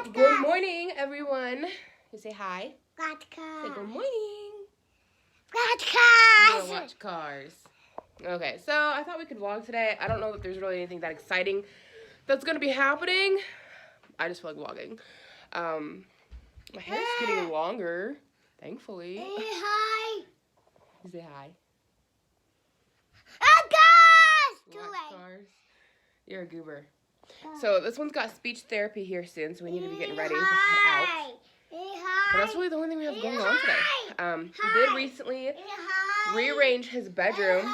Good morning, everyone. You say hi. Say Say good morning. Cars. You want to watch cars. Okay, so I thought we could vlog today. I don't know that there's really anything that exciting that's going to be happening. I just feel like vlogging. My hair's getting longer, thankfully. Say hi. You say hi. Cars. Watch cars. You're a goober. So this one's got speech therapy here soon, so we need to be getting ready to head out. But that's really the only thing we have going on today. He did recently rearrange his bedroom,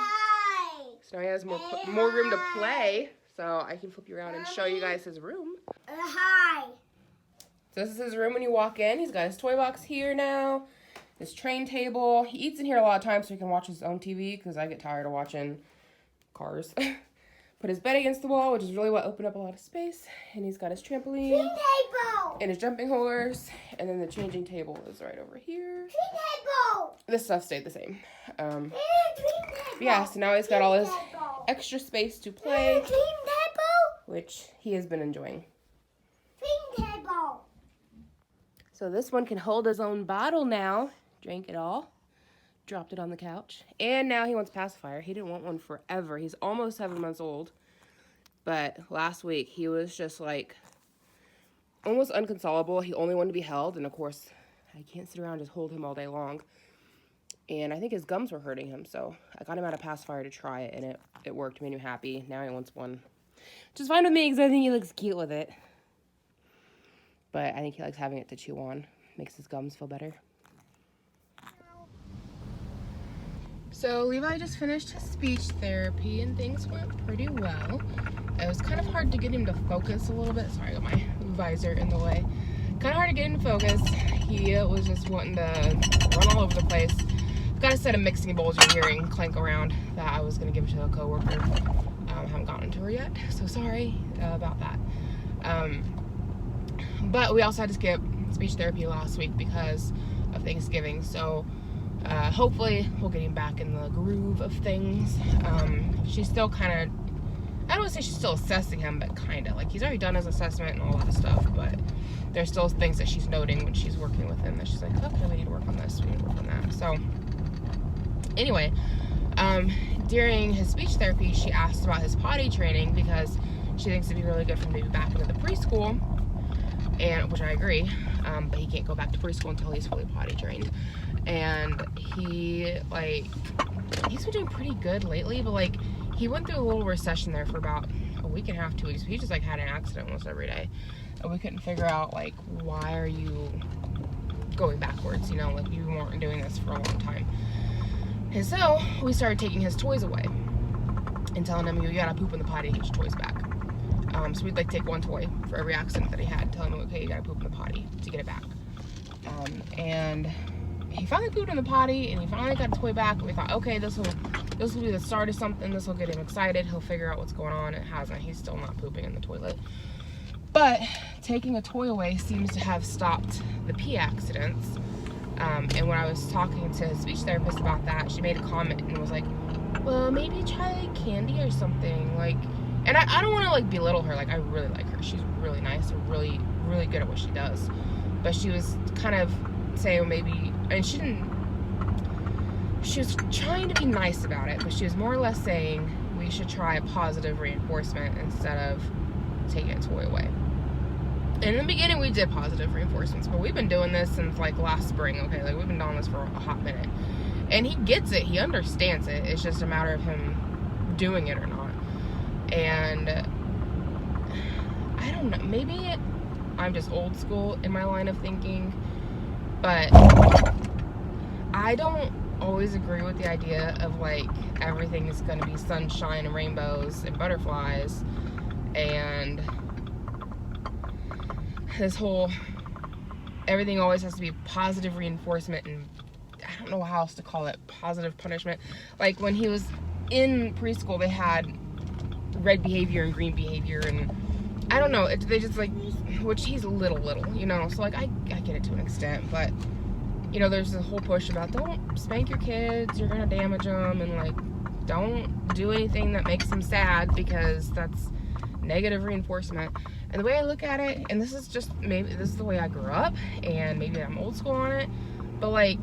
so now he has more room to play. So I can flip you around and show you guys his room. So this is his room when you walk in. He's got his toy box here now, his train table. He eats in here a lot of times so he can watch his own TV because I get tired of watching cars. Put his bed against the wall, which is really what opened up a lot of space. And he's got his trampoline and his jumping horse. And then the changing table is right over here. This stuff stayed the same. Yeah, so now he's got all his extra space to play, which he has been enjoying. So this one can hold his own bottle now. Drank it all. Dropped it on the couch. And now he wants a pacifier. He didn't want one forever. He's almost 7 months old. But last week, he was just like almost inconsolable. He only wanted to be held. And of course, I can't sit around and just hold him all day long. And I think his gums were hurting him. So I got him out a pacifier to try it. And it worked. Made him happy. Now he wants one. Which is fine with me because I think he looks cute with it. But I think he likes having it to chew on. Makes his gums feel better. So Levi just finished his speech therapy and things went pretty well. It was kind of hard to get him to focus a little bit. Sorry, I got my visor in the way. Kind of hard to get him to focus. He was just wanting to run all over the place. Got a set of mixing bowls you're hearing clank around that I was going to give to a coworker. I haven't gotten to her yet, so sorry about that. But we also had to skip speech therapy last week because of Thanksgiving, so hopefully we'll get him back in the groove of things. She's still kind of, I don't want to say she's still assessing him, but kind of. Like, he's already done his assessment and all that stuff, but there's still things that she's noting when she's working with him that she's like, okay, we need to work on this, we need to work on that. So, anyway, during his speech therapy, she asked about his potty training because she thinks it'd be really good for him to be back into the preschool, and which I agree, but he can't go back to preschool until he's fully potty trained. And he's been doing pretty good lately, but like he went through a little recession there for about a week and a half, 2 weeks. He just like had an accident almost every day, and we couldn't figure out like, why are you going backwards, you know, like you weren't doing this for a long time. And so we started taking his toys away and telling him, you gotta poop in the potty and get your toys back. So we'd like take one toy for every accident that he had, telling him, okay, you gotta poop in the potty to get it back. And he finally pooped in the potty, and he finally got the toy back, and we thought, okay, this will be the start of something. This will get him excited. He'll figure out what's going on. It hasn't. He's still not pooping in the toilet. But taking a toy away seems to have stopped the pee accidents. And when I was talking to his speech therapist about that, she made a comment and was like, well, maybe try candy or something. Like, and I don't want to like belittle her. Like, I really like her. She's really nice and really, really good at what she does. But she was kind of saying, well, maybe, and she was trying to be nice about it, but she was more or less saying we should try a positive reinforcement instead of taking a toy away. In the beginning, we did positive reinforcements, but we've been doing this since like last spring, okay? Like, we've been doing this for a hot minute. And he gets it, he understands it. It's just a matter of him doing it or not. And I don't know, maybe I'm just old school in my line of thinking, but I don't always agree with the idea of like everything is going to be sunshine and rainbows and butterflies, and this whole everything always has to be positive reinforcement, and I don't know how else to call it, positive punishment. Like when he was in preschool, they had red behavior and green behavior, and I don't know, they just like, which he's little, you know, so like I get it to an extent, but you know, there's this whole push about don't spank your kids, you're gonna damage them, and like don't do anything that makes them sad because that's negative reinforcement. And the way I look at it, and this is just, maybe this is the way I grew up, and maybe I'm old school on it, but like,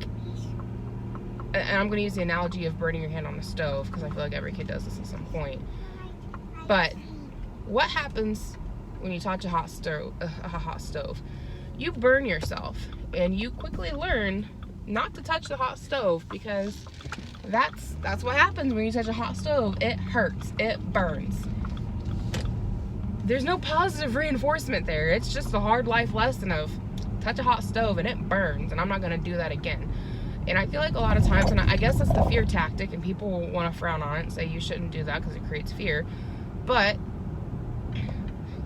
and I'm going to use the analogy of burning your hand on the stove, because I feel like every kid does this at some point. But what happens when you touch a hot stove? You burn yourself, and you quickly learn not to touch the hot stove, because that's what happens when you touch a hot stove. It hurts. It burns. There's no positive reinforcement there. It's just a hard life lesson of touch a hot stove and it burns, and I'm not going to do that again. And I feel like a lot of times, and I guess that's the fear tactic, and people want to frown on it and say you shouldn't do that because it creates fear. But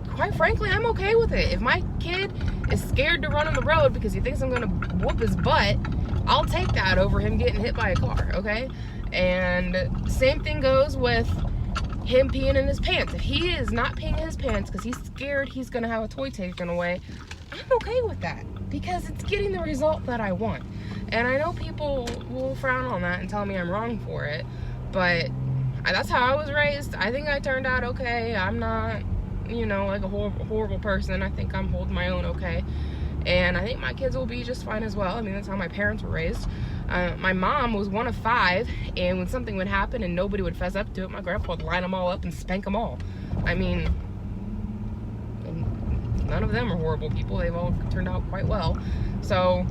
quite frankly, I'm okay with it. If my kid is scared to run on the road because he thinks I'm going to whoop his butt, I'll take that over him getting hit by a car, okay? And same thing goes with him peeing in his pants. If he is not peeing in his pants because he's scared he's going to have a toy taken away, I'm okay with that because it's getting the result that I want. And I know people will frown on that and tell me I'm wrong for it, but that's how I was raised. I think I turned out okay. I'm not, like a horrible person. I think I'm holding my own okay. And I think my kids will be just fine as well. I mean, that's how my parents were raised. My mom was one of 5, and when something would happen and nobody would fess up to it, my grandpa would line them all up and spank them all. I mean, and none of them are horrible people. They've all turned out quite well. So,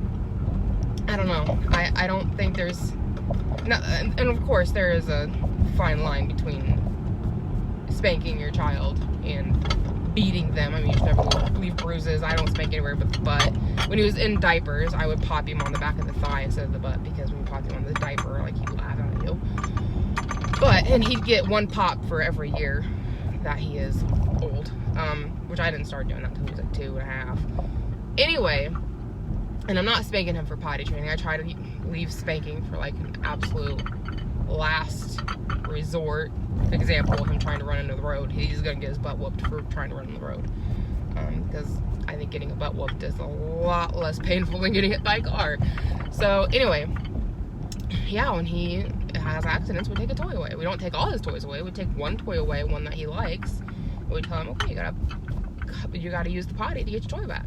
I don't know. I don't think there's... and of course, there is a fine line between spanking your child and beating them. I mean, you should never leave bruises. I don't spank anywhere but the butt. When he was in diapers, I would pop him on the back of the thigh instead of the butt, because when you pop him on the diaper, like, he'd laugh at you. And he'd get 1 pop for every year that he is old, which I didn't start doing that until he was like 2.5. Anyway, and I'm not spanking him for potty training. I try to leave spanking for like an absolute last resort. Example, him trying to run into the road. He's gonna get his butt whooped for trying to run in the road, because I think getting a butt whooped is a lot less painful than getting hit by a car. So anyway, yeah, when he has accidents, we take a toy away. We don't take all his toys away. We take 1 toy away, one that he likes. We tell him, okay, you gotta use the potty to get your toy back.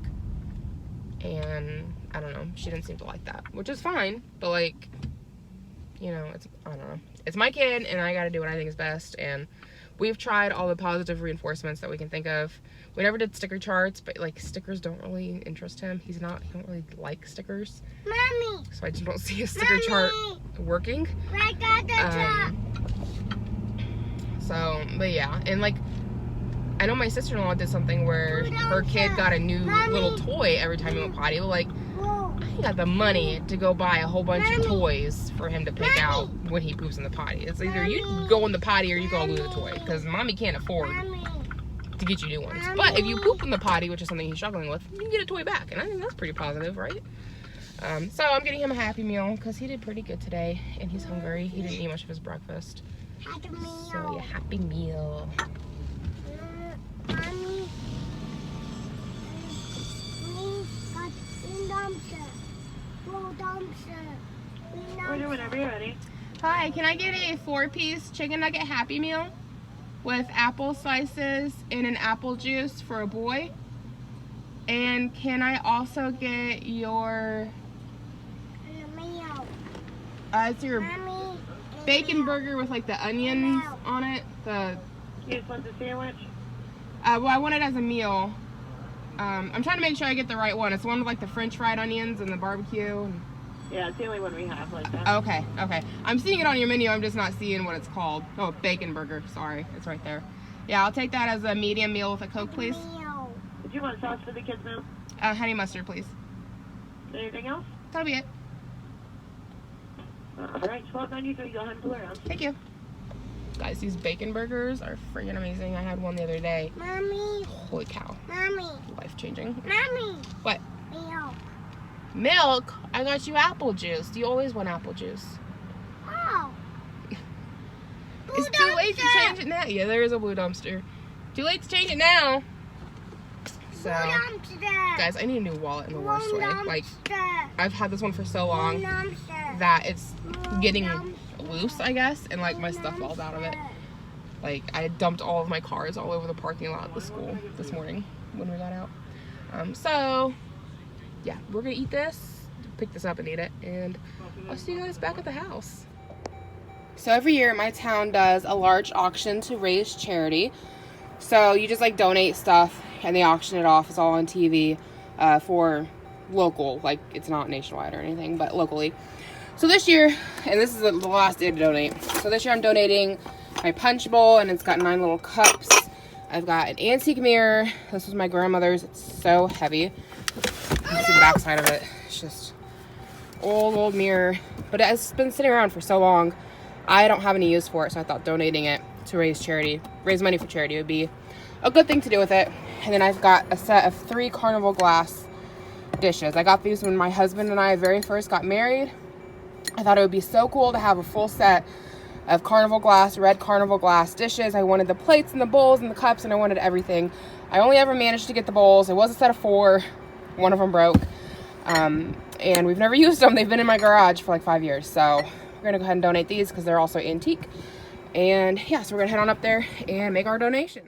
And I don't know, she didn't seem to like that, which is fine, but like, I don't know. It's my kid, and I gotta do what I think is best. And we've tried all the positive reinforcements that we can think of. We never did sticker charts, but like, stickers don't really interest him. He don't really like stickers. Mommy. So I just don't see a sticker chart working. I got the But yeah, and like, I know my sister-in-law did something where her kid got a new little toy every time he went potty. But like, I got the money to go buy a whole bunch of toys for him to pick out when he poops in the potty. It's either you go in the potty or you go lose a toy, because mommy can't afford to get you new ones. But if you poop in the potty, which is something he's struggling with, you can get a toy back, and I think that's pretty positive, right? So I'm getting him a Happy Meal because he did pretty good today, and he's hungry. He didn't eat much of his breakfast. So yeah, Happy Meal. Mommy. We're doing whenever you're ready. Hi, can I get a 4-piece chicken nugget Happy Meal with apple slices and an apple juice for a boy? And can I also get your it's your bacon burger with like the onions on it? You just want the sandwich? Well, I want it as a meal. I'm trying to make sure I get the right one. It's the one with like the French fried onions and the barbecue. Yeah, it's the only one we have like that. Okay. I'm seeing it on your menu. I'm just not seeing what it's called. Oh, bacon burger. Sorry, it's right there. Yeah, I'll take that as a medium meal with a Coke, please. Did you want sauce for the kids now? Honey mustard, please. Anything else? That'll be it. All right, $12.93. Go ahead and pull around. Thank you. Guys, these bacon burgers are freaking amazing. I had one the other day. Mommy. Holy cow. Mommy. Life-changing. Mommy. What? Milk. Milk? I got you apple juice. You always want apple juice. Oh. It's too late to change it now. Yeah, there is a blue dumpster. Too late to change it now. So, guys, I need a new wallet in the worst way. Like, I've had this one for so long that it's getting loose, I guess, and like my stuff falls out of it. Like, I dumped all of my cars all over the parking lot of the school this morning. when we got out. So yeah, we're gonna eat this, pick this up and eat it, and I'll see you guys back at the house. So every year my town does a large auction to raise charity. So you just like donate stuff and they auction it off. It's all on TV for local, like it's not nationwide or anything, but locally. So this year, and this is the last day to donate. So this year I'm donating my punch bowl, and it's got 9 little cups. I've got an antique mirror. This was my grandmother's. It's so heavy. You can see the back side of it. It's just old mirror, but it's been sitting around for so long. I don't have any use for it, so I thought donating it to raise money for charity would be a good thing to do with it. And then I've got a set of 3 carnival glass dishes. I got these when my husband and I very first got married. I thought it would be so cool to have a full set of red carnival glass dishes. I wanted the plates and the bowls and the cups, and I wanted everything. I only ever managed to get the bowls. It was a set of 4. One of them broke. And we've never used them. They've been in my garage for like 5 years. So we're gonna go ahead and donate these because they're also antique. And yeah, so we're gonna head on up there and make our donation.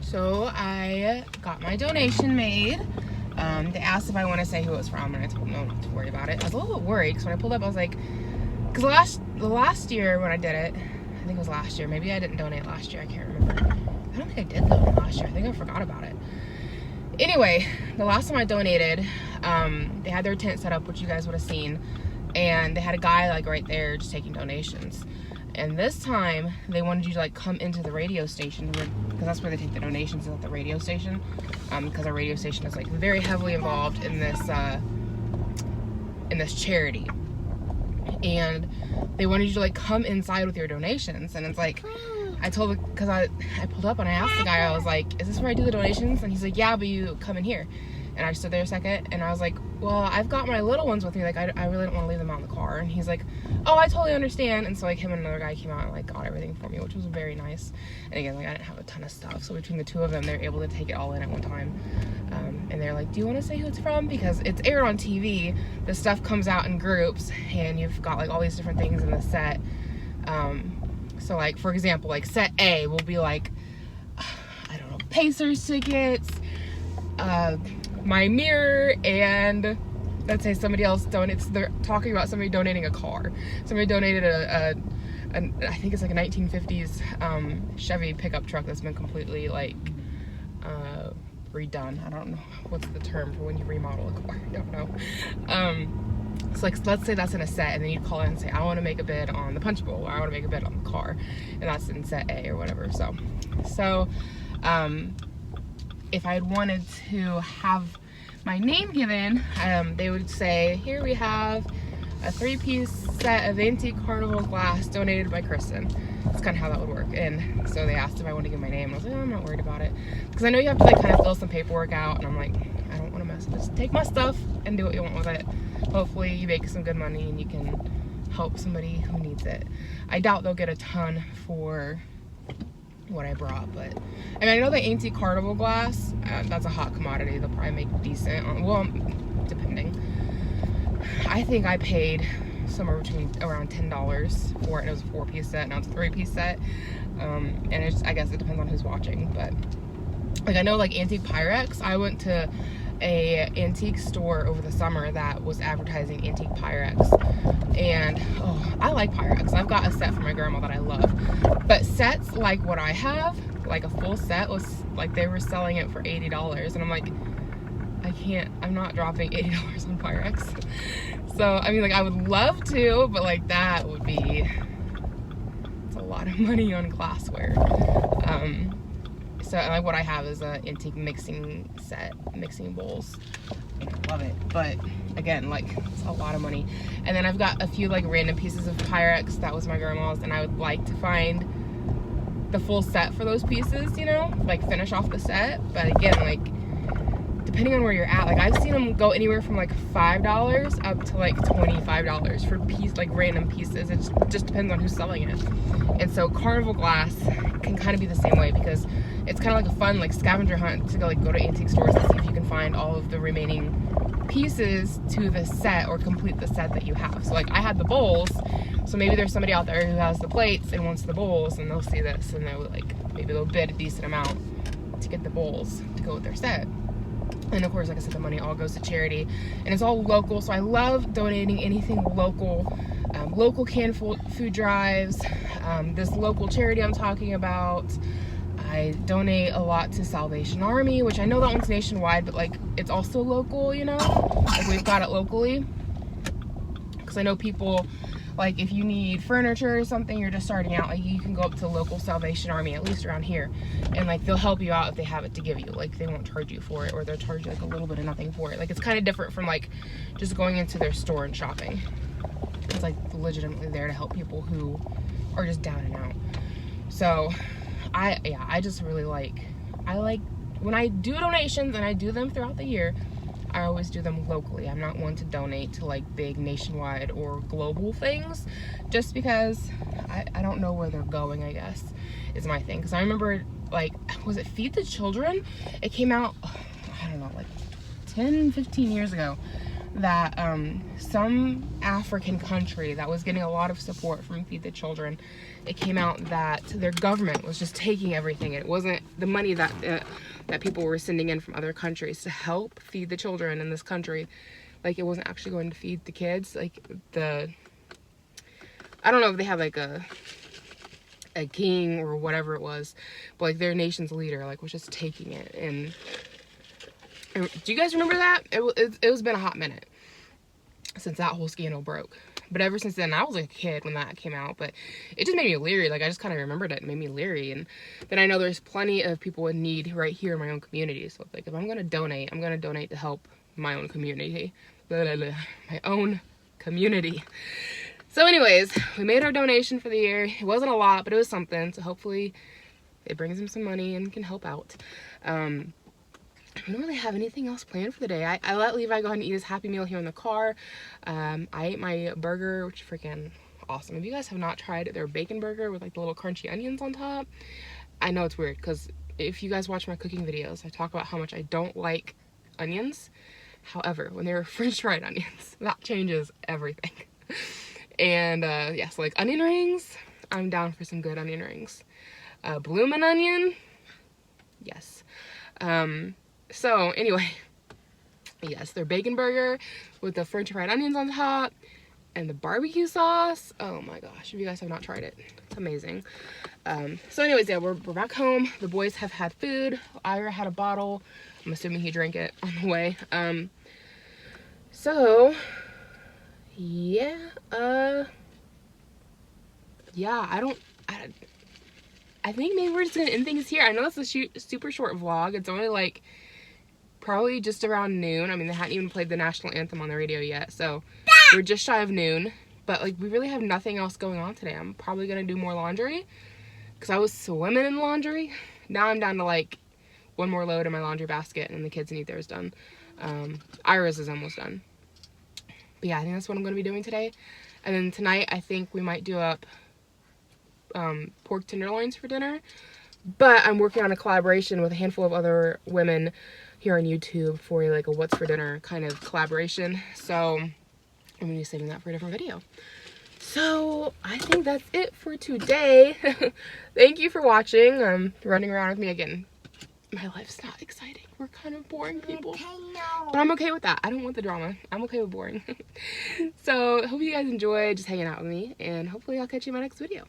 So I got my donation made. They asked if I want to say who it was from, and I told them no, not to worry about it. I was a little bit worried because when I pulled up, I was like, because the last year when I did it, I think it was last year. Maybe I didn't donate last year. I can't remember. I don't think I did donate last year. I think I forgot about it. Anyway, the last time I donated, they had their tent set up, which you guys would have seen, and they had a guy like right there just taking donations. And this time, they wanted you to like come into the radio station, because that's where they take the donations, is at the radio station. Because our radio station is like very heavily involved in this charity. And they wanted you to like come inside with your donations. And it's like, I told, because I pulled up and I asked the guy, I was like, is this where I do the donations? And he's like, yeah, but you come in here. And I stood there a second, and I was like, well, I've got my little ones with me. Like, I really don't want to leave them out in the car. And he's like, oh, I totally understand. And so, like, him and another guy came out and, like, got everything for me, which was very nice. And again, like, I didn't have a ton of stuff. So between the two of them, they were able to take it all in at one time. And they're like, do you want to say who it's from? Because it's aired on TV. The stuff comes out in groups, and you've got, like, all these different things in the set. So, like, for example, like, set A will be, like, I don't know, Pacers tickets, my mirror, and let's say somebody else donates, they're talking about somebody donating a car. Somebody donated I think it's like a 1950s Chevy pickup truck that's been completely like redone. I don't know what's the term for when you remodel a car. I don't know. So like, let's say that's in a set, and then you call in and say, I want to make a bid on the punch bowl, or I want to make a bid on the car, and that's in set A or whatever. So if I had wanted to have my name given, they would say, here we have a 3-piece set of antique carnival glass donated by Cristin. That's kind of how that would work. And so they asked if I wanted to give my name, and I was like, oh, I'm not worried about it, because I know you have to like kind of fill some paperwork out, and I'm like, I don't want to mess with it. Just take my stuff and do what you want with it. Hopefully you make some good money and you can help somebody who needs it. I doubt they'll get a ton for what I brought, but I mean, I know the antique carnival glass, that's a hot commodity. They'll probably make decent on, well, depending. I think I paid somewhere between around $10 for it. It was a 4-piece set, now it's a 3-piece set. And it's, I guess it depends on who's watching, but like I know like antique Pyrex, I went to a antique store over the summer that was advertising antique Pyrex. And oh, I like Pyrex. I've got a set for my grandma that I love. But sets like what I have, like a full set, was like they were selling it for $80. And I'm like, I'm not dropping $80 on Pyrex. So, I mean, like, I would love to, but like that would be, it's a lot of money on glassware. So like what I have is an antique mixing set, mixing bowls. And I love it, but again, like, it's a lot of money. And then I've got a few like random pieces of Pyrex that was my grandma's, and I would like to find the full set for those pieces, you know, like finish off the set. But again, like, depending on where you're at, like I've seen them go anywhere from like $5 up to like $25 for like random pieces. It just depends on who's selling it. And so carnival glass can kind of be the same way, because it's kind of like a fun like scavenger hunt to go to antique stores and see if you can find all of the remaining pieces to the set or complete the set that you have. So like I had the bowls, so maybe there's somebody out there who has the plates and wants the bowls, and they'll see this and they'll like, maybe they'll bid a decent amount to get the bowls to go with their set. And of course, like I said, the money all goes to charity, and it's all local. So I love donating anything local. Local canned food drives, this local charity I'm talking about. I donate a lot to Salvation Army, which I know that one's nationwide, but like it's also local, you know, like we've got it locally. Because I know people, like if you need furniture or something, you're just starting out, like you can go up to local Salvation Army, at least around here, and like they'll help you out if they have it to give you. Like they won't charge you for it, or they'll charge you like a little bit of nothing for it. Like it's kind of different from like just going into their store and shopping. It's like legitimately there to help people who are just down and out. So I just really like when I do donations, and I do them throughout the year, I always do them locally. I'm not one to donate to like big nationwide or global things, just because I don't know where they're going, I guess, is my thing. Because I remember, like, was it Feed the Children? It came out, I don't know, like 10, 15 years ago, that some African country that was getting a lot of support from Feed the Children, it came out that their government was just taking everything. It wasn't the money that that people were sending in from other countries to help feed the children in this country. Like, it wasn't actually going to feed the kids. Like, I don't know if they have like a king or whatever it was, but like their nation's leader like was just taking it. And do you guys remember that? It was been a hot minute since that whole scandal broke. But ever since then, I was like a kid when that came out, but it just made me leery. Like, I just kind of remembered it and made me leery. And then I know there's plenty of people in need right here in my own community. So, like, if I'm going to donate, I'm going to donate to help my own community. My own community. So anyways, we made our donation for the year. It wasn't a lot, but it was something. So hopefully it brings him some money and can help out. I don't really have anything else planned for the day. I let Levi go ahead and eat his Happy Meal here in the car. I ate my burger, which is freaking awesome. If you guys have not tried their bacon burger with like the little crunchy onions on top, I know it's weird because if you guys watch my cooking videos, I talk about how much I don't like onions. However, when they're French fried onions, that changes everything. And yes, like onion rings, I'm down for some good onion rings. Bloomin' onion, yes. So anyway, yes, their bacon burger with the French fried onions on top and the barbecue sauce. Oh my gosh, if you guys have not tried it, it's amazing. So anyways, yeah, we're back home. The boys have had food. Ira had a bottle. I'm assuming he drank it on the way. So yeah, yeah, I think maybe we're just gonna end things here. I know it's a super short vlog. It's only like probably just around noon. I mean, they hadn't even played the national anthem on the radio yet, so we're just shy of noon. But like, we really have nothing else going on today. I'm probably gonna do more laundry because I was swimming in laundry. Now I'm down to like one more load in my laundry basket, and the kids need theirs done. Ira's is almost done. But yeah, I think that's what I'm gonna be doing today. And then tonight, I think we might do up pork tenderloins for dinner. But I'm working on a collaboration with a handful of other women here on YouTube for like a what's for dinner kind of collaboration. So I'm gonna be saving that for a different video. So I think that's it for today. Thank you for watching. Running around with me again. my life's not exciting. We're kind of boring people. Okay, no. But I'm okay with that. I don't want the drama. I'm okay with boring. So, hope you guys enjoyed just hanging out with me. And hopefully I'll catch you in my next video.